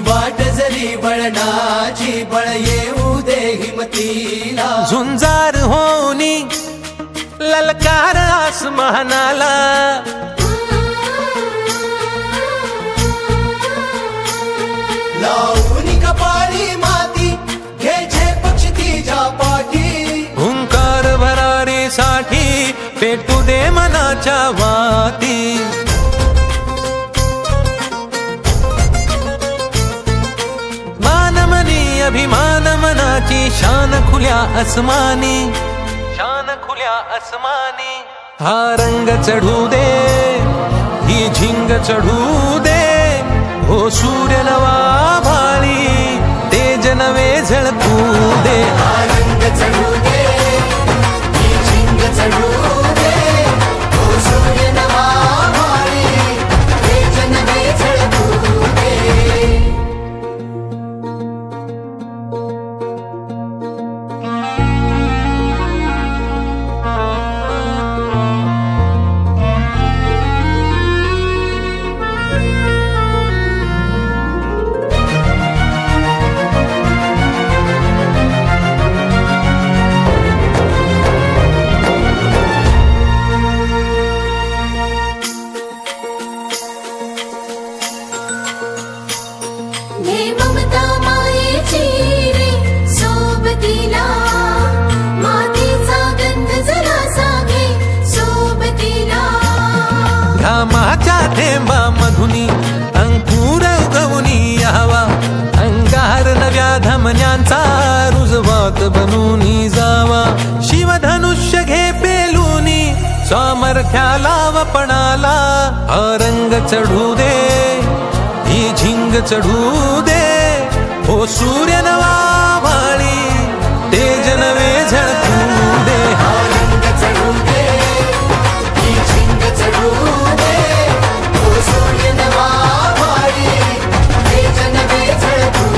वाट जरी बळणाची बळ येऊ दे हिमतीला झुंजार होनी ललकार आसमानाला लावून कपाळी माती घ्यायचे पक्ष तिच्या पाठी हुंकार भरारीसाठी पेटू दे मनाच्या वाती मानमनी अभिमान मनाची शान खुल्या आसमानी शान खुल्या आसमानी हा रंग चढू दे ही झिंग चढू दे हो सूर्य नवा भाळी तेज नवे झळकू दे हा रंग चढू दे ही झिंग चढू दे हो सूर्य नवा भाळी तेज नवे झळकू दे घामाच्या थेंबा मधुनी अंकुर उगवूनी यावा अंगार नव्या धमन्यांचा रुजवात बनूनी जावा शिवधनुष्य घे पेलूनी सामर्थ्याला वपणाला हा रंग चढू दे ही झिंग चढू दे हो सूर्य नवा